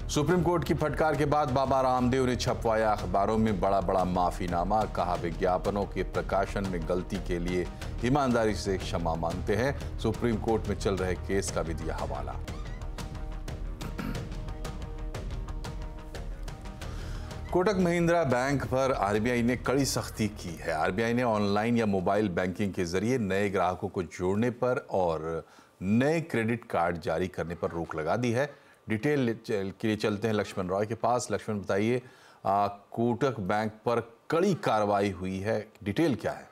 Supreme court की फटकार के बाद बाबा रामदेव ने छपवाया अखबारों में बड़ा माफीनामा। कहा विज्ञापनों के प्रकाशन में गलती के लिए ईमानदारी से क्षमा मांगते हैं। सुप्रीम कोर्ट में चल रहे केस का भी दिया हवाला। कोटक महिंद्रा बैंक पर आरबीआई ने कड़ी सख्ती की है। आरबीआई ने ऑनलाइन या मोबाइल बैंकिंग के जरिए नए ग्राहकों को जोड़ने पर और नए क्रेडिट कार्ड जारी करने पर रोक लगा दी है। डिटेल के लिए चलते हैं लक्ष्मण रॉय के पास। लक्ष्मण, बताइए, कोटक बैंक पर कड़ी कार्रवाई हुई है, डिटेल क्या है?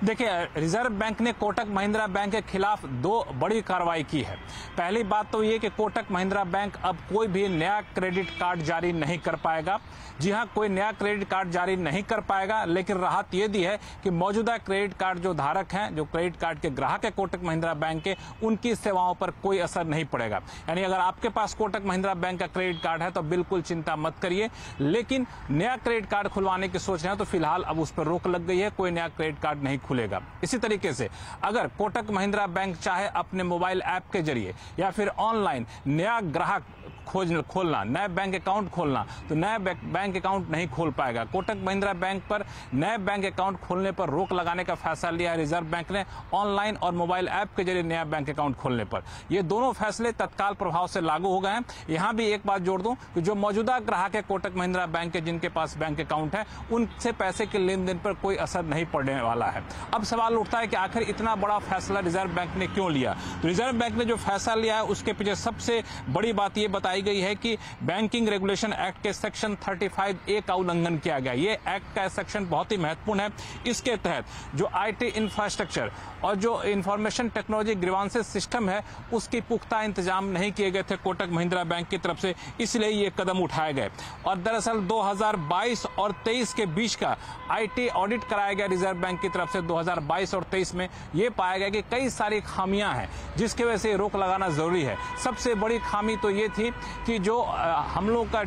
देखिए, रिजर्व बैंक ने कोटक महिंद्रा बैंक के खिलाफ दो बड़ी कार्रवाई की है। पहली बात तो ये कि कोटक महिंद्रा बैंक अब कोई भी नया क्रेडिट कार्ड जारी नहीं कर पाएगा। जी हां, कोई नया क्रेडिट कार्ड जारी नहीं कर पाएगा, लेकिन राहत ये दी है कि मौजूदा क्रेडिट कार्ड जो धारक हैं, जो क्रेडिट कार्ड के ग्राहक है कोटक महिंद्रा बैंक के, उनकी सेवाओं पर कोई असर नहीं पड़ेगा। यानी अगर आपके पास कोटक महिंद्रा बैंक का क्रेडिट कार्ड है तो बिल्कुल चिंता मत करिए, लेकिन नया क्रेडिट कार्ड खुलवाने की सोच रहे हैं तो फिलहाल अब उस पर रोक लग गई है, कोई नया क्रेडिट कार्ड नहीं खुलेगा। इसी तरीके से अगर कोटक महिंद्रा बैंक चाहे अपने मोबाइल ऐप के जरिए या फिर ऑनलाइन नया ग्राहक खोलना, नया बैंक अकाउंट खोलना, तो नया बैंक अकाउंट नहीं खोल पाएगा। कोटक महिंद्रा बैंक पर नए बैंक अकाउंट खोलने पर रोक लगाने का फैसला लिया है रिजर्व बैंक ने, ऑनलाइन और मोबाइल ऐप के जरिए नया बैंक अकाउंट खोलने पर। ये दोनों फैसले तत्काल प्रभाव से लागू हो गए हैं। यहां भी एक बात जोड़ दूं कि जो मौजूदा ग्राहक है कोटक महिंद्रा बैंक के, जिनके पास बैंक अकाउंट है, उनसे पैसे के लेन देन पर कोई असर नहीं पड़ने वाला है। अब सवाल उठता है कि आखिर इतना बड़ा फैसला रिजर्व बैंक ने क्यों लिया? तो रिजर्व बैंक ने जो फैसला लिया है उसके पीछे सबसे बड़ी बात यह बताई गई है कि बैंकिंग रेगुलेशन एक्ट के सेक्शन 35A का उल्लंघन किया गया। ये एक्ट का सेक्शन बहुत ही महत्वपूर्ण है। इसके तहत जो आईटी इंफ्रास्ट्रक्चर और जो इंफॉर्मेशन टेक्नोलॉजी ग्रीवांसेस सिस्टम है, उसकी पुख्ता इंतजाम नहीं किए गए थे कोटक महिंद्रा बैंक की तरफ से, इसलिए ये कदम उठाए गए। और दरअसल 2022 और 23 के बीच का आईटी ऑडिट कराया गया रिजर्व बैंक की तरफ से 2022 और 23 में। ये पाया गया कि कई सारी खामियां हैं जिसकी वजह से रोक लगाना जरूरी है। सबसे बड़ी खामी तो ये थी कि जो हम लोग का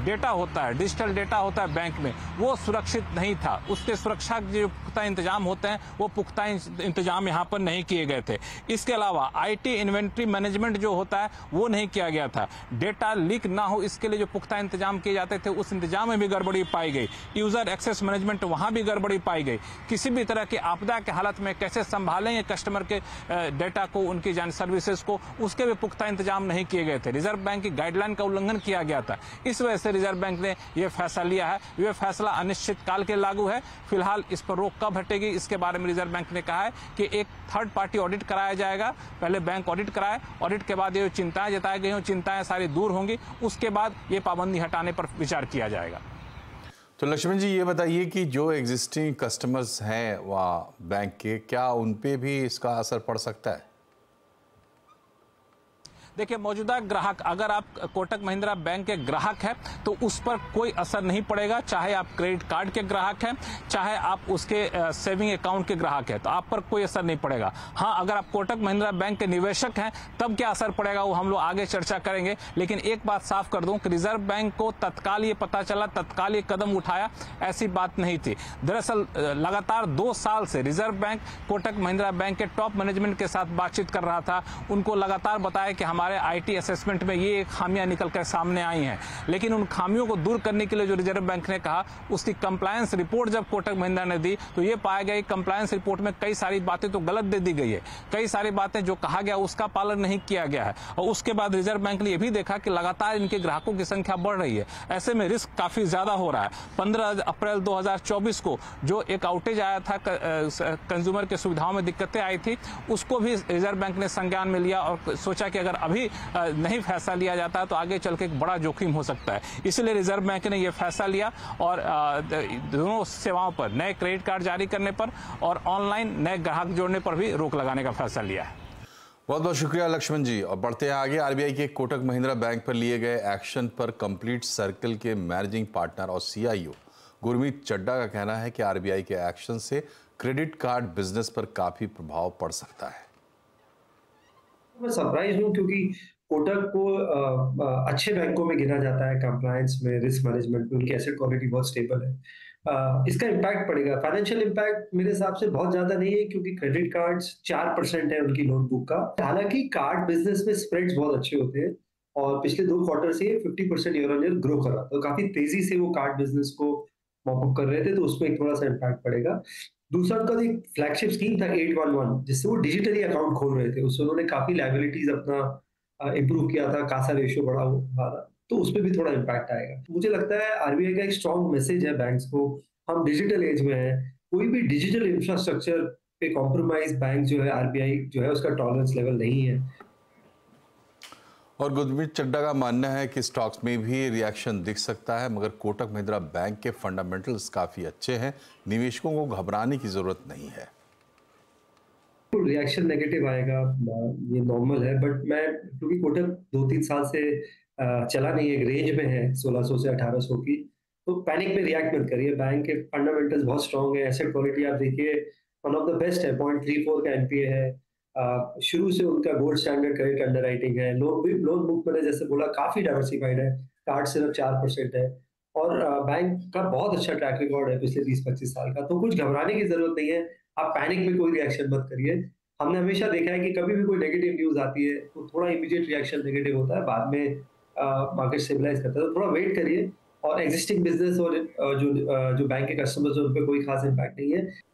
डेटा होता है, डिजिटल डेटा होता है बैंक में, वो सुरक्षित नहीं था। उसके सुरक्षा के जो पुख्ता इंतजाम होते हैं, वो पुख्ता इंतजाम यहाँ पर नहीं किए गए थे। इसके अलावा आईटी इन्वेंट्री मैनेजमेंट जो होता है वो नहीं किया गया था। डेटा लीक ना हो इसके लिए जो पुख्ता इंतजाम किए जाते थे, उस इंतजाम में भी गड़बड़ी पाई गई। यूजर एक्सेस मैनेजमेंट, वहां भी गड़बड़ी पाई गई। किसी भी तरह की आपदा के हालत में कैसे संभालेंगे कस्टमर के डेटा को, उनकी सर्विसेज को, उसके भी पुख्ता इंतजाम नहीं किए गए थे। रिजर्व बैंक की गाइडलाइन का उल्लंघन किया गया था। इस वजह से रिजर्व बैंक ने यह फैसला लिया है। यह फैसला अनिश्चित काल के लागू है। फिलहाल इस पर रोक कब हटेगी, इसके बारे में रिजर्व बैंक ने कहा है कि एक थर्ड पार्टी ऑडिट कराया जाएगा। पहले बैंक ऑडिट कराए, ऑडिट के बाद ये चिंताएं जताई गई हो, चिंताएं सारी दूर होंगी, उसके बाद ये पाबंदी हटाने पर विचार किया जाएगा। तो लक्ष्मण जी, ये बताइए कि जो एग्जिस्टिंग कस्टमर्स हैं वहाँ बैंक के, क्या उन पे भी इसका असर पड़ सकता है? देखिए, मौजूदा ग्राहक, अगर आप कोटक महिंद्रा बैंक के ग्राहक हैं तो उस पर कोई असर नहीं पड़ेगा। चाहे आप क्रेडिट कार्ड के ग्राहक हैं, चाहे आप उसके सेविंग अकाउंट के ग्राहक हैं, तो आप पर कोई असर नहीं पड़ेगा। हाँ, अगर आप कोटक महिंद्रा बैंक के निवेशक हैं तब क्या असर पड़ेगा वो हम लोग आगे चर्चा करेंगे। लेकिन एक बात साफ कर दूं कि रिजर्व बैंक को तत्काल ये पता चला, तत्काल ये कदम उठाया, ऐसी बात नहीं थी। दरअसल लगातार 2 साल से reserve bank Kotak Mahindra bank के टॉप मैनेजमेंट के साथ बातचीत कर रहा था। उनको लगातार बताया कि हमारे आईटी असेसमेंट में ये खामियां निकल कर सामने आई हैं, लेकिन उन खामियों को दूर करने के लिए जो रिजर्व बैंक ने कहा, उसकी कंप्लायंस रिपोर्ट जब कोटक महिंद्रा ने दी तो ये पाया गया कि कंप्लायंस रिपोर्ट में कई सारी बातें तो गलत दे दी गई है। कई सारी बातें जो कहा गया उसका पालन नहीं किया गया है। और उसके बाद रिजर्व बैंक ने यह भी देखा कि लगातार इनके ग्राहकों की संख्या बढ़ रही है। ऐसे में रिस्क काफी ज्यादा हो रहा है। 15 अप्रैल 2024 को जो एक आउटेज आया था, कंज्यूमर की सुविधाओं में दिक्कतें आई थी, उसको भी रिजर्व बैंक ने संज्ञान में लिया और सोचा कि अगर अभी नहीं फैसला लिया जाता तो आगे चल के एक बड़ा जोखिम हो सकता है। इसलिए रिजर्व बैंक ने यह फैसला लिया और दोनों सेवाओं पर, नए क्रेडिट कार्ड जारी करने पर और ऑनलाइन नए ग्राहक जोड़ने पर भी रोक लगाने का फैसला लिया है। बहुत बहुत शुक्रिया लक्ष्मण जी। और बढ़ते हैं आगे। आरबीआई के कोटक महिंद्रा बैंक पर लिए गए एक्शन पर कंप्लीट सर्कल के मैनेजिंग पार्टनर और सीईओ गुरमीत चड्ढा का कहना है कि आरबीआई के एक्शन से क्रेडिट कार्ड बिजनेस पर काफी प्रभाव पड़ सकता है। मैं सरप्राइज हूँ क्योंकि कोटक को अच्छे बैंकों में गिना जाता है, कंप्लायंस में, रिस्क मैनेजमेंट में, उनकी एसेट क्वालिटी बहुत स्टेबल है। इसका इम्पैक्ट पड़ेगा, फाइनेंशियल इम्पैक्ट मेरे हिसाब से बहुत ज्यादा नहीं है क्योंकि क्रेडिट कार्ड्स 4% है उनकी लोन बुक का। हालांकि कार्ड बिजनेस में स्प्रेड्स बहुत अच्छे होते हैं, और पिछले 2 क्वार्टर से 50% ईयर ऑन ईयर ग्रो कर रहा था। तो काफ़ी तेज़ी से वो कार्ड बिज़नेस को मॉप अप कर रहे थे, तो उसमें एक थोड़ा-सा इम्पैक्ट पड़ेगा। दूसरा उनका एक फ्लैगशिप स्कीम था 811 जिससे वो डिजिटली अकाउंट खोल रहे थे। उससे उन्होंने काफ़ी लायबिलिटीज़ अपना इम्प्रूव किया था, कासा रेशियो बढ़ा हुआ था, तो उसपे भी थोड़ा इम्पैक्ट आएगा। मुझे लगता है आरबीआई का एक स्ट्रॉन्ग मैसेज है बैंक्स को, हम डिजिटल एज में हैं, कोई भी डिजिटल इंफ्रास्ट्रक्चर पे कॉम्प्रोमाइज़ बैंक जो है आरबीआई जो है उसका टॉलरेंस लेवल नहीं है। और गुरमीत चड्ढा का मानना है कि स्टॉक्स में भी रिएक्शन दिख सकता है, मगर कोटक महिंद्रा बैंक के फंडामेंटल्स काफ़ी अच्छे हैं, निवेशकों को घबराने की ज़रूरत नहीं है। रिएक्शन नेगेटिव आएगा, ये नॉर्मल है, बट मैं क्योंकि कोटक 2-3 साल से चला नहीं, एक रेंज में है 1600 से 1800 की, तो पैनिक में रिएक्ट मत करिए। बैंक के फंडामेंटल्स बहुत स्ट्रांग है, एसेट क्वालिटी आप देखिए वन ऑफ द बेस्ट है, 0.34 का एनपीए है। शुरू से उनका गोल्ड स्टैंडर्ड क्रेडिट अंडरराइटिंग है, लोन बुक मैंने जैसे बोला काफ़ी डाइवर्सिफाइड है, कार्ड सिर्फ 4% है और बैंक का बहुत अच्छा ट्रैक रिकॉर्ड है पिछले 20-25 साल का, तो कुछ घबराने की ज़रूरत नहीं है। आप पैनिक में कोई रिएक्शन मत करिए। हमने हमेशा देखा है कि कभी भी कोई नेगेटिव न्यूज़ आती है, तो थोड़ा इमीडिएट रिएक्शन नेगेटिव होता है, बाद में मार्केट स्टेबलाइज़ करता है। तो थोड़ा वेट करिए और एक्जिस्टिंग बिज़नेस और जो बैंक के कस्टमर्स हैं, उन पे कोई खास इम्पैक्ट नहीं है।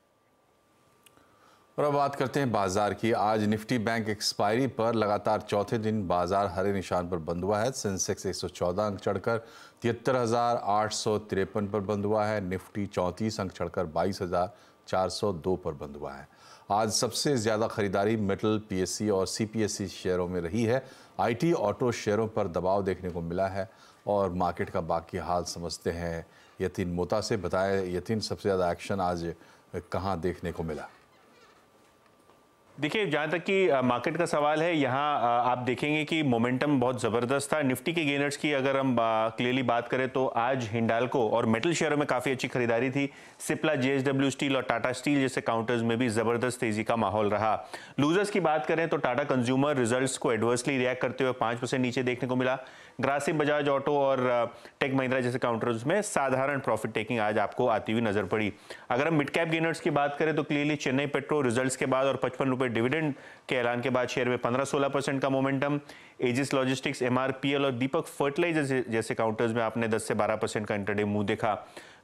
और अब बात करते हैं बाजार की। आज निफ्टी बैंक एक्सपायरी पर लगातार चौथे दिन बाजार हरे निशान पर बंद हुआ है। सेंसेक्स 114 अंक चढ़कर 73,853 पर बंद हुआ है। निफ्टी 34 अंक चढ़कर 22,402 पर बंद हुआ है। आज सबसे ज़्यादा खरीदारी मेटल, पीएससी और सीपीएससी शेयरों में रही है। आईटी, ऑटो शेयरों पर दबाव देखने को मिला है। और मार्केट का बाकी हाल समझते हैं यतीन मोता से। बताएं यतीन, सबसे ज़्यादा एक्शन आज कहाँ देखने को मिला? देखिए, जहाँ तक कि मार्केट का सवाल है, यहाँ आप देखेंगे कि मोमेंटम बहुत ज़बरदस्त था। निफ्टी के गेनर्स की अगर हम क्लियरली बात करें तो आज हिंडाल्को और मेटल शेयरों में काफ़ी अच्छी खरीदारी थी। सिप्ला, जेएसडब्ल्यू स्टील और टाटा स्टील जैसे काउंटर्स में भी ज़बरदस्त तेज़ी का माहौल रहा। लूजर्स की बात करें तो टाटा कंज्यूमर रिजल्ट्स को एडवर्सली रिएक्ट करते हुए 5% नीचे देखने को मिला। ग्रासिम, बजाज ऑटो और टेक महिंद्रा जैसे काउंटर्स में साधारण प्रॉफिट टेकिंग आज आपको आती हुई नजर पड़ी। अगर हम मिड कैप गेनर्स की बात करें तो क्लियरली चेन्नई पेट्रो रिजल्ट्स के बाद और 55 रुपए डिविडेंड के ऐलान के बाद शेयर में 15-16% का मोमेंटम। एजिस लॉजिस्टिक्स, एमआरपीएल और दीपक फर्टिलाइजर्स जैसे काउंटर्स में आपने 10 से 12% का इंटरडे मूव देखा।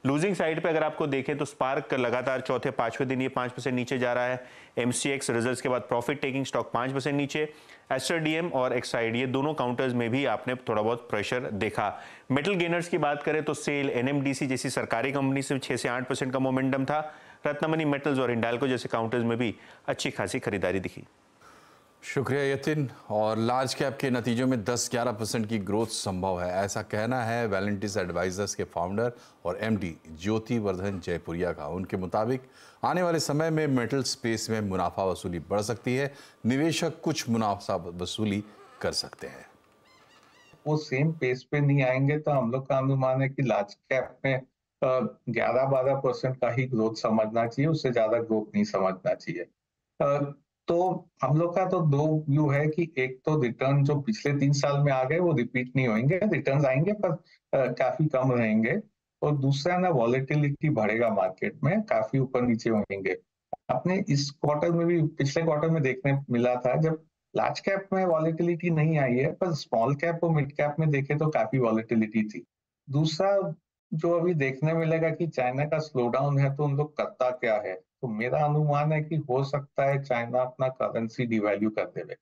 लूजिंग साइड पे अगर आपको देखें तो स्पार्क लगातार चौथे 5वें दिन ये 5% नीचे जा रहा है। एमसीएक्स रिजल्ट्स के बाद प्रॉफिट टेकिंग स्टॉक 5% नीचे। एस्टर डीएम और एक्साइड ये दोनों काउंटर्स में भी आपने थोड़ा बहुत प्रेशर देखा। मेटल गेनर्स की बात करें तो सेल, एनएमडीसी जैसी सरकारी कंपनी से 6 से 8% का मोमेंटम था। रत्नमणि मेटल्स और हिंडाल्को जैसे काउंटर्स में भी अच्छी खासी खरीदारी दिखी। शुक्रिया यतिन। और लार्ज कैप के नतीजों में 10-11% की ग्रोथ संभव है, ऐसा कहना है वैलेंटिस एडवाइजर्स के फाउंडर और एमडी ज्योति वर्धन जयपुरिया का। उनके मुताबिक आने वाले समय में मेटल स्पेस में मुनाफा वसूली बढ़ सकती है। निवेशक कुछ मुनाफा वसूली कर सकते हैं। वो सेम पेस पे नहीं आएंगे, तो हम लोग का अनुमान है कि लार्ज कैप में 11-12% का ही ग्रोथ समझना चाहिए, उससे ज्यादा ग्रोथ नहीं समझना चाहिए। तो हम लोग का तो दो व्यू है कि एक तो रिटर्न जो पिछले 3 साल में आ गए वो रिपीट नहीं होंगे, रिटर्न्स आएंगे पर काफी कम रहेंगे। और दूसरा ना, वॉलेटिलिटी बढ़ेगा मार्केट में, काफी ऊपर नीचे होंगे। आपने इस क्वार्टर में भी, पिछले क्वार्टर में देखने मिला था जब लार्ज कैप में वॉलेटिलिटी नहीं आई है, पर स्मॉल कैप और मिड कैप में देखे तो काफी वॉलेटिलिटी थी। दूसरा जो अभी देखने मिलेगा कि चाइना का स्लो डाउन है, तो उन लोग करता क्या है। तो मेरा अनुमान है कि हो सकता है चाइना अपना करेंसी डिवैल्यू कर देवे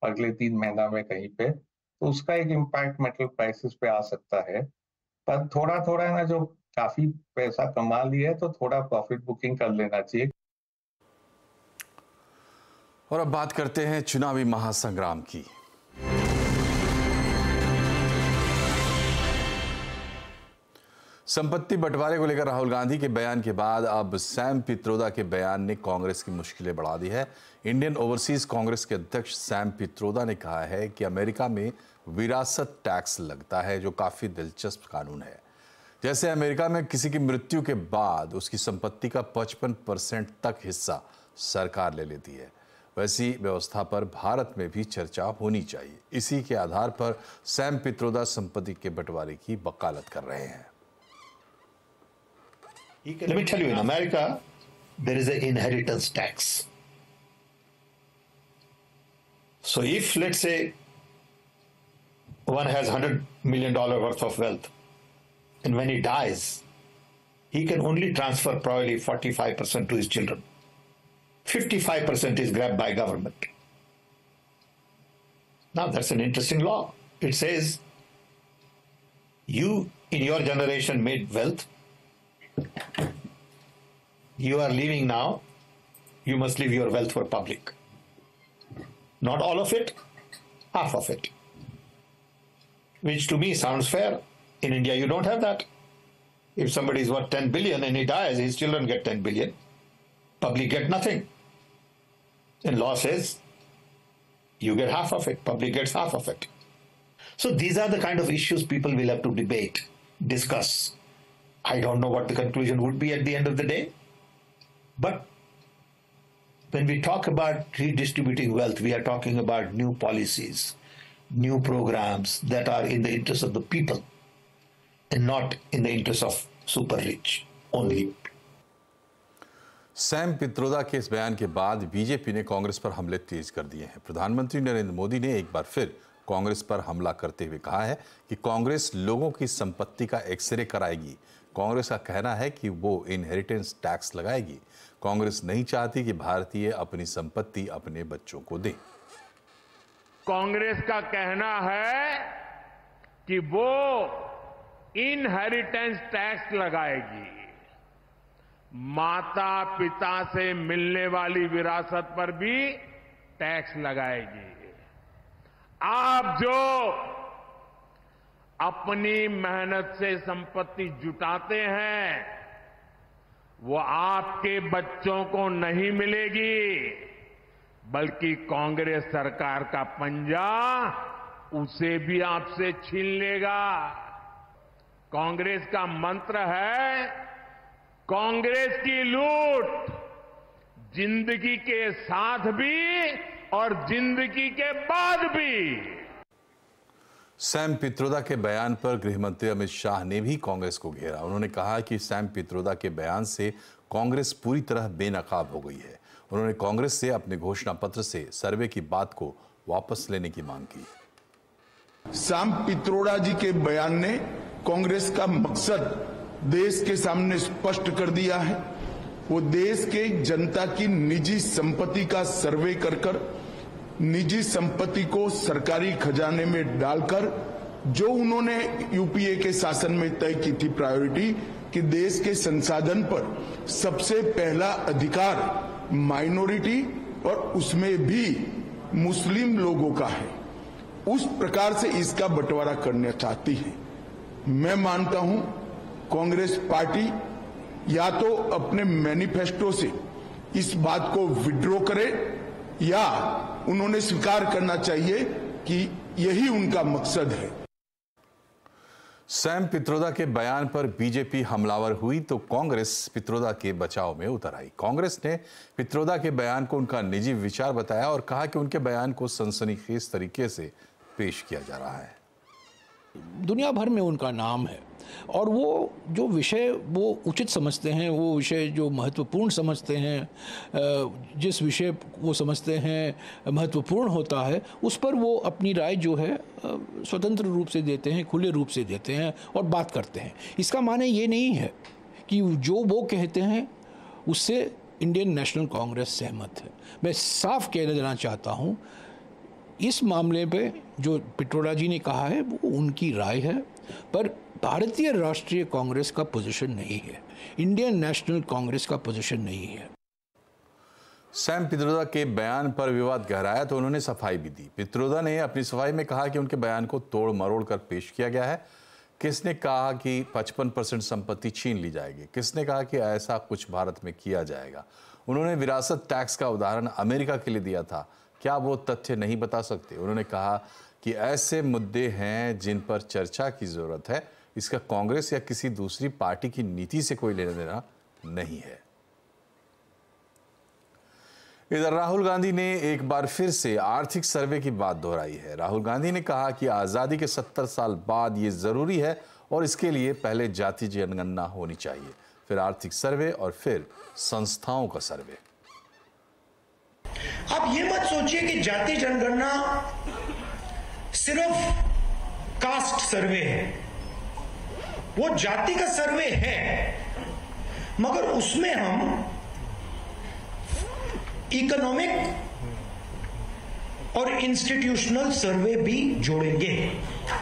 अगले 3 महीना में कहीं पे, तो उसका एक इम्पैक्ट मेटल प्राइसेस पे आ सकता है। पर थोड़ा थोड़ा ना, जो काफी पैसा कमा लिया है तो थोड़ा प्रॉफिट बुकिंग कर लेना चाहिए। और अब बात करते हैं चुनावी महासंग्राम की। संपत्ति बंटवारे को लेकर राहुल गांधी के बयान के बाद अब सैम पित्रोदा के बयान ने कांग्रेस की मुश्किलें बढ़ा दी है। इंडियन ओवरसीज कांग्रेस के अध्यक्ष सैम पित्रोदा ने कहा है कि अमेरिका में विरासत टैक्स लगता है, जो काफी दिलचस्प कानून है। जैसे अमेरिका में किसी की मृत्यु के बाद उसकी संपत्ति का 55% तक हिस्सा सरकार ले लेती है, वैसी व्यवस्था पर भारत में भी चर्चा होनी चाहिए। इसी के आधार पर सैम पित्रोदा संपत्ति के बंटवारे की वकालत कर रहे हैं। Let me tell you, in America, there is an inheritance tax. So if, let's say, one has $100 million worth of wealth, and when he dies, he can only transfer probably 45% to his children. 55% is grabbed by government. Now that's an interesting law. It says, you in your generation made wealth. You are leaving now. You must leave your wealth for public. Not all of it, half of it. Which to me sounds fair. In India, you don't have that. If somebody is worth 10 billion and he dies, his children get 10 billion. Public get nothing. And law says, you get half of it, public gets half of it. So these are the kind of issues people will have to debate, discuss. I don't know what the conclusion would be at the end of the day. But when we talk about redistributing wealth, we are talking about new policies, new programs that are in the interest of the people and not in the interest of super rich only. Sam Pitroda के इस बयान के बाद BJP ने कांग्रेस पर हमले तेज कर दिए हैं। प्रधानमंत्री नरेंद्र मोदी ने एक बार फिर कांग्रेस पर हमला करते हुए कहा है कि कांग्रेस लोगों की संपत्ति का एक्सरे कराएगी। कांग्रेस का कहना है कि वो इनहेरिटेंस टैक्स लगाएगी। कांग्रेस नहीं चाहती कि भारतीय अपनी संपत्ति अपने बच्चों को दें। कांग्रेस का कहना है कि वो इनहेरिटेंस टैक्स लगाएगी, माता पिता से मिलने वाली विरासत पर भी टैक्स लगाएगी। आप जो अपनी मेहनत से संपत्ति जुटाते हैं, वो आपके बच्चों को नहीं मिलेगी, बल्कि कांग्रेस सरकार का पंजा उसे भी आपसे छीन लेगा। कांग्रेस का मंत्र है, कांग्रेस की लूट जिंदगी के साथ भी और जिंदगी के बाद भी। सैम पित्रोदा के बयान पर गृह मंत्री अमित शाह ने भी कांग्रेस को घेरा। उन्होंने कहा कि सैम पित्रोदा के बयान से कांग्रेस पूरी तरह बेनकाब हो गई है। उन्होंने कांग्रेस से अपने घोषणा पत्र से सर्वे की बात को वापस लेने की मांग की। सैम पित्रोदा जी के बयान ने कांग्रेस का मकसद देश के सामने स्पष्ट कर दिया है। वो देश के जनता की निजी संपत्ति का सर्वे कर निजी संपत्ति को सरकारी खजाने में डालकर जो उन्होंने यूपीए के शासन में तय की थी प्रायोरिटी कि देश के संसाधन पर सबसे पहला अधिकार माइनॉरिटी और उसमें भी मुस्लिम लोगों का है, उस प्रकार से इसका बंटवारा करना चाहती है। मैं मानता हूं कांग्रेस पार्टी या तो अपने मैनिफेस्टो से इस बात को विड्रॉ करे या उन्होंने स्वीकार करना चाहिए कि यही उनका मकसद है। सैम पित्रोदा के बयान पर बीजेपी हमलावर हुई तो कांग्रेस पित्रोदा के बचाव में उतर आई। कांग्रेस ने पित्रोदा के बयान को उनका निजी विचार बताया और कहा कि उनके बयान को सनसनीखेज तरीके से पेश किया जा रहा है। दुनिया भर में उनका नाम है और वो जो विषय वो उचित समझते हैं, वो विषय जो महत्वपूर्ण समझते हैं, जिस विषय वो समझते हैं महत्वपूर्ण होता है, उस पर वो अपनी राय जो है स्वतंत्र रूप से देते हैं, खुले रूप से देते हैं और बात करते हैं। इसका माने ये नहीं है कि जो वो कहते हैं उससे इंडियन नेशनल कांग्रेस सहमत है। मैं साफ कह देना चाहता हूँ, इस मामले पे जो पित्रोदा जी ने कहा है वो उनकी राय है, पर भारतीय राष्ट्रीय कांग्रेस का पोजीशन नहीं है, इंडियन नेशनल कांग्रेस का पोजीशन नहीं है। सैम पित्रोदा के बयान पर विवाद गहराया तो उन्होंने सफाई भी दी। पित्रोदा ने अपनी सफाई में कहा कि उनके बयान को तोड़ मरोड़ कर पेश किया गया है। किसने कहा कि 55% संपत्ति छीन ली जाएगी, किसने कहा कि ऐसा कुछ भारत में किया जाएगा। उन्होंने विरासत टैक्स का उदाहरण अमेरिका के लिए दिया था, क्या वो तथ्य नहीं बता सकते। उन्होंने कहा कि ऐसे मुद्दे हैं जिन पर चर्चा की जरूरत है, इसका कांग्रेस या किसी दूसरी पार्टी की नीति से कोई लेना देना नहीं है। इधर राहुल गांधी ने एक बार फिर से आर्थिक सर्वे की बात दोहराई है। राहुल गांधी ने कहा कि आजादी के 70 साल बाद ये जरूरी है और इसके लिए पहले जाति जनगणना होनी चाहिए, फिर आर्थिक सर्वे और फिर संस्थाओं का सर्वे। आप ये मत सोचिए कि जाति जनगणना सिर्फ कास्ट सर्वे है, वो जाति का सर्वे है, मगर उसमें हम इकोनॉमिक और इंस्टीट्यूशनल सर्वे भी जोड़ेंगे।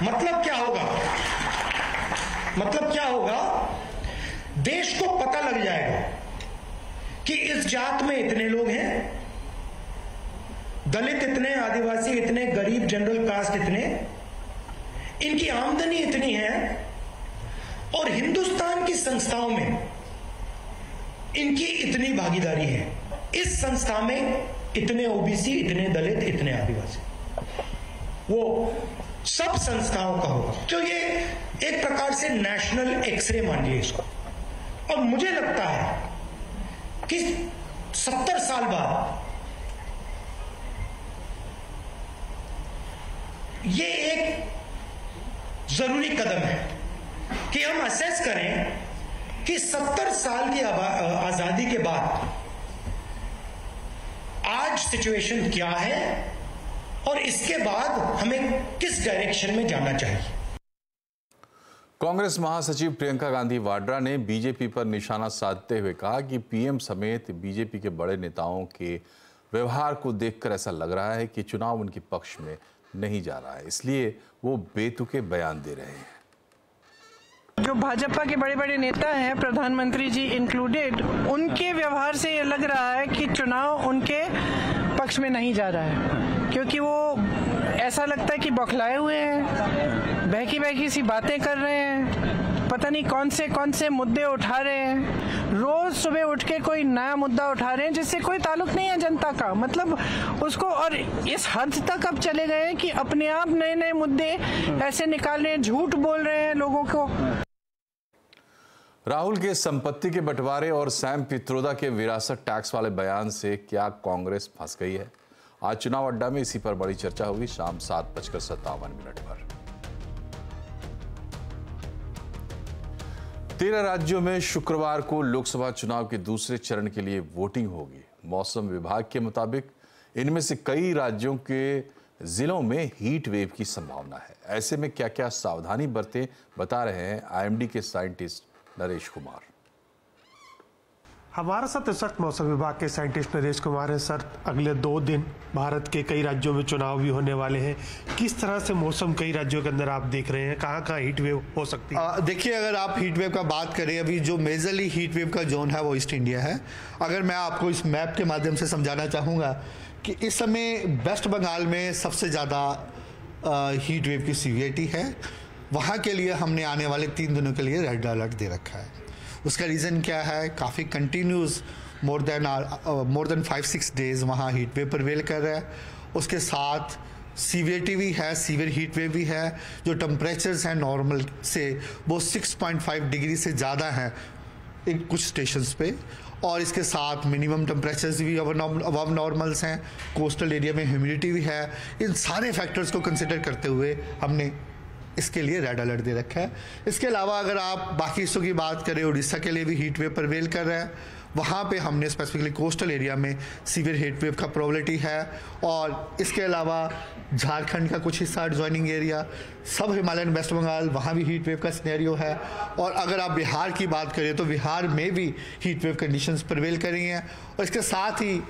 मतलब क्या होगा? मतलब क्या होगा? देश को पता लग जाएगा कि इस जात में इतने लोग हैं, दलित इतने, आदिवासी इतने, गरीब जनरल कास्ट इतने, इनकी आमदनी इतनी है और हिंदुस्तान की संस्थाओं में इनकी इतनी भागीदारी है। इस संस्था में इतने ओबीसी, इतने दलित, इतने आदिवासी, वो सब संस्थाओं का होगा। तो ये एक प्रकार से नेशनल एक्सरे मानिए इसको। और मुझे लगता है कि 70 साल बाद ये एक जरूरी कदम है कि हम असेस करें कि 70 साल की आजादी के बाद आज सिचुएशन क्या है और इसके बाद हमें किस डायरेक्शन में जाना चाहिए। कांग्रेस महासचिव प्रियंका गांधी वाड्रा ने बीजेपी पर निशाना साधते हुए कहा कि पीएम समेत बीजेपी के बड़े नेताओं के व्यवहार को देखकर ऐसा लग रहा है कि चुनाव उनके पक्ष में नहीं जा रहा है, इसलिए वो बेतुके बयान दे रहे हैं। जो भाजपा के बड़े बड़े नेता हैं, प्रधानमंत्री जी इंक्लूडेड, उनके व्यवहार से ये लग रहा है कि चुनाव उनके पक्ष में नहीं जा रहा है, क्योंकि वो ऐसा लगता है कि बौखलाए हुए हैं, बहकी बहकी सी बातें कर रहे हैं, पता नहीं कौन से मुद्दे उठा रहे हैं। रोज सुबह उठ के कोई नया मुद्दा उठा रहे हैं जिससे कोई ताल्लुक नहीं है जनता का, मतलब उसको, और इस हद तक अब चले गए हैं कि अपने आप नए नए मुद्दे ऐसे निकाल रहे हैं, झूठ बोल रहे हैं लोगों को। राहुल के संपत्ति के बंटवारे और सैम पित्रोदा के विरासत टैक्स वाले बयान से क्या कांग्रेस फंस गई है? आज चुनाव अड्डा में इसी पर बड़ी चर्चा होगी शाम 7:57 पर। 13 राज्यों में शुक्रवार को लोकसभा चुनाव के दूसरे चरण के लिए वोटिंग होगी। मौसम विभाग के मुताबिक इनमें से कई राज्यों के जिलों में हीट वेव की संभावना है। ऐसे में क्या क्या सावधानी बरतें, बता रहे हैं आईएमडी के साइंटिस्ट नरेश कुमार। हमारे साथ इस वक्त मौसम विभाग के साइंटिस्ट नरेश कुमार हैं। सर, अगले 2 दिन भारत के कई राज्यों में चुनाव भी होने वाले हैं। किस तरह से मौसम कई राज्यों के अंदर आप देख रहे हैं, कहाँ कहाँ हीट वेव हो सकती है? देखिए, अगर आप हीट वेव का बात करें, अभी जो मेजरली हीट वेव का जोन है वो ईस्ट इंडिया है। अगर मैं आपको इस मैप के माध्यम से समझाना चाहूँगा कि इस समय वेस्ट बंगाल में सबसे ज़्यादा हीट वेव की सीवियरिटी है। वहाँ के लिए हमने आने वाले 3 दिनों के लिए रेड अलर्ट दे रखा है। उसका रीज़न क्या है? काफ़ी कंटिन्यूस मोर देन 5-6 डेज वहाँ हीट वेव प्रिवेल कर रहा है। उसके साथ सीवियरिटी भी है, सीवियर हीट वेव भी है। जो टेम्परेचर्स हैं नॉर्मल से वो 6.5 डिग्री से ज़्यादा हैं कुछ स्टेशंस पे, और इसके साथ मिनिमम टेम्परेचर्स भी अबव नॉर्मल्स हैं। कोस्टल एरिया में ह्यूमिडिटी भी है। इन सारे फैक्टर्स को कंसिडर करते हुए हमने इसके लिए रेड अलर्ट दे रखा है। इसके अलावा अगर आप बाकी हिस्सों की बात करें, उड़ीसा के लिए भी हीट वेव प्रिवेल कर रहा है। वहाँ पे हमने स्पेसिफिकली कोस्टल एरिया में सीवियर हीट वेव का प्रोबेबिलिटी है। और इसके अलावा झारखंड का कुछ हिस्सा, ज्वाइनिंग एरिया, सब हिमालयन वेस्ट बंगाल, वहाँ भी हीट वेव का सिनेरियो है। और अगर आप बिहार की बात करें तो बिहार में भी हीट वेव कंडीशंस प्रिवेल कर रही हैं। और इसके साथ ही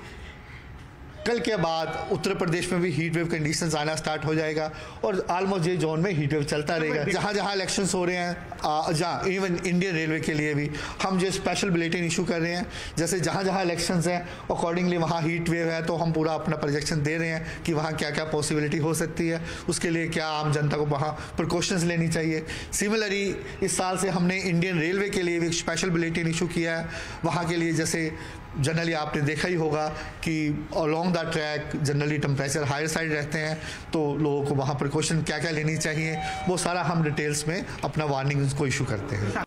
कल के बाद उत्तर प्रदेश में भी हीट वेव कंडीशंस आना स्टार्ट हो जाएगा और ऑलमोस्ट ये जोन में हीट वेव चलता रहेगा। जहाँ जहाँ इलेक्शंस हो रहे हैं, जहाँ इवन इंडियन रेलवे के लिए भी हम जो स्पेशल बुलेटिन इशू कर रहे हैं, जैसे जहाँ जहाँ इलेक्शंस हैं अकॉर्डिंगली वहाँ हीट वेव है, तो हम पूरा अपना प्रोजेक्शन दे रहे हैं कि वहाँ क्या क्या पॉसिबिलिटी हो सकती है, उसके लिए क्या आम जनता को वहाँ प्रिकॉशंस लेनी चाहिए। सिमिलरली इस साल से हमने इंडियन रेलवे के लिए भी एक स्पेशल बुलेटिन इशू किया है। वहाँ के लिए जैसे जनरली आपने देखा ही होगा कि along the track generally temperature higher side रहते हैं, तो लोगों को वहाँ प्रिकॉशन क्या क्या लेनी चाहिए वो सारा हम डिटेल्स में अपना वार्निंग को इशू करते हैं।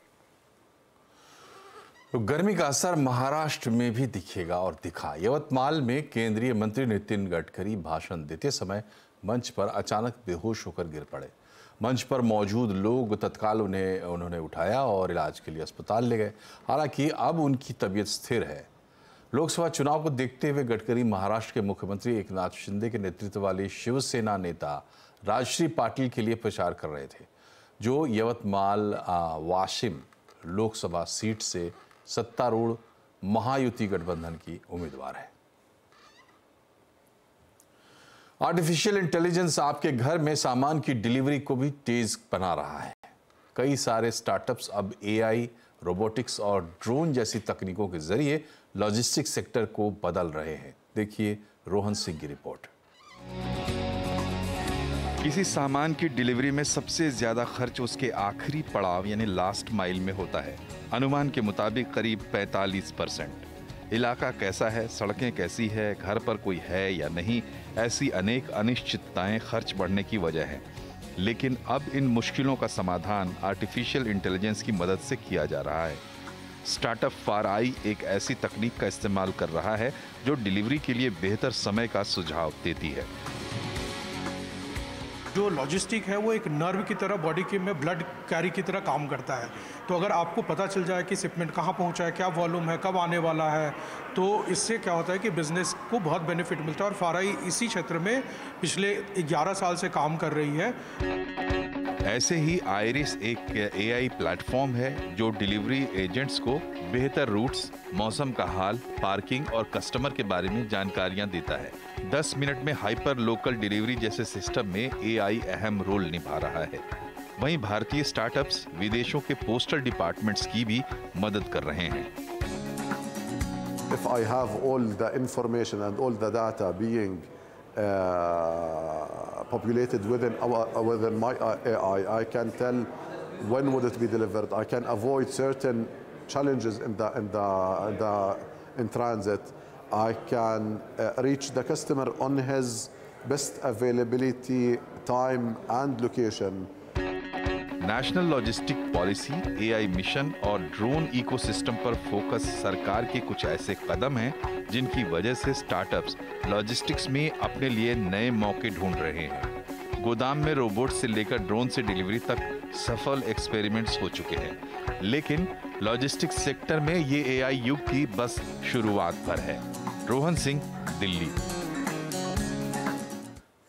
तो गर्मी का असर महाराष्ट्र में भी दिखेगा और दिखा। यवतमाल में केंद्रीय मंत्री नितिन गडकरी भाषण देते समय मंच पर अचानक बेहोश होकर गिर पड़े। मंच पर मौजूद लोग तत्काल उन्होंने उठाया और इलाज के लिए अस्पताल ले गए। हालांकि अब उनकी तबीयत स्थिर है। लोकसभा चुनाव को देखते हुए गडकरी महाराष्ट्र के मुख्यमंत्री एकनाथ शिंदे के नेतृत्व वाली शिवसेना नेता राजश्री पाटिल के लिए प्रचार कर रहे थे, जो यवतमाल वाशिम लोकसभा सीट से सत्तारूढ़ महायुति गठबंधन की उम्मीदवार है। आर्टिफिशियल इंटेलिजेंस आपके घर में सामान की डिलीवरी को भी तेज बना रहा है। कई सारे स्टार्टअप्स अब एआई, रोबोटिक्स और ड्रोन जैसी तकनीकों के जरिए लॉजिस्टिक्स सेक्टर को बदल रहे हैं। देखिए रोहन सिंह की रिपोर्ट। किसी सामान की डिलीवरी में सबसे ज्यादा खर्च उसके आखिरी पड़ाव यानी लास्ट माइल में होता है। अनुमान के मुताबिक करीब 45%। इलाका कैसा है, सड़कें कैसी है, घर पर कोई है या नहीं, ऐसी अनेक अनिश्चितताएं खर्च बढ़ने की वजह है। लेकिन अब इन मुश्किलों का समाधान आर्टिफिशियल इंटेलिजेंस की मदद से किया जा रहा है। स्टार्टअप फारआई एक ऐसी तकनीक का इस्तेमाल कर रहा है जो डिलीवरी के लिए बेहतर समय का सुझाव देती है। जो लॉजिस्टिक है वो एक नर्व की तरह बॉडी के में ब्लड कैरी की तरह काम करता है। तो अगर आपको पता चल जाए कि शिपमेंट कहाँ पहुँचा है, क्या वॉल्यूम है, कब आने वाला है, तो इससे क्या होता है कि बिजनेस को बहुत बेनिफिट मिलता है। और फारआई इसी क्षेत्र में पिछले 11 साल से काम कर रही है। ऐसे ही आयरिस एक एआई प्लेटफॉर्म है जो डिलीवरी एजेंट्स को बेहतर रूट्स, मौसम का हाल, पार्किंग और कस्टमर के बारे में जानकारियां देता है। 10 मिनट में हाइपर लोकल डिलीवरी जैसे सिस्टम में एआई अहम रोल निभा रहा है। वहीं भारतीय स्टार्टअप्स विदेशों के पोस्टल डिपार्टमेंट्स की भी मदद कर रहे हैं। If I have all the information and all the data being populated within my AI, I can tell when would it be delivered. I can avoid certain challenges in transit. I can reach the customer on his best availability, time and location. National logistic policy, AI mission और drone ecosystem पर focus सरकार के कुछ ऐसे कदम हैं जिनकी वजह से स्टार्टअप्स लॉजिस्टिक्स में अपने लिए नए मौके ढूंढ रहे हैं। गोदाम में रोबोट से लेकर ड्रोन से डिलीवरी तक सफल एक्सपेरिमेंट्स हो चुके हैं, लेकिन लॉजिस्टिक्स सेक्टर में ये एआई युग की बस शुरुआत पर है। Rohan Singh, Delhi.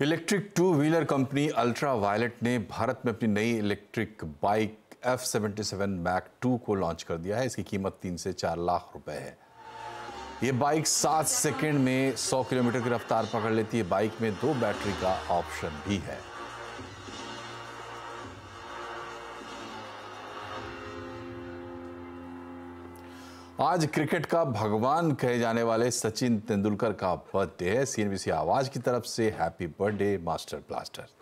Electric two wheeler company Ultraviolette ने भारत में अपनी नई इलेक्ट्रिक बाइक F77 Mac 2 को लॉन्च कर दिया है। इसकी कीमत 3 से 4 लाख रुपए है। ये बाइक 7 सेकंड में 100 किलोमीटर की रफ्तार पकड़ लेती है। बाइक में 2 बैटरी का ऑप्शन भी है। आज क्रिकेट का भगवान कहे जाने वाले सचिन तेंदुलकर का बर्थडे है। CNBC आवाज की तरफ से हैप्पी बर्थडे मास्टर ब्लास्टर।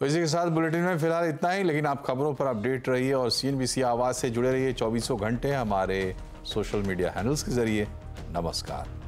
इसी के साथ बुलेटिन में फिलहाल इतना ही, लेकिन आप खबरों पर अपडेट रहिए और CNBC आवाज से जुड़े रहिए 24 घंटे हमारे सोशल मीडिया हैंडल्स के जरिए। नमस्कार।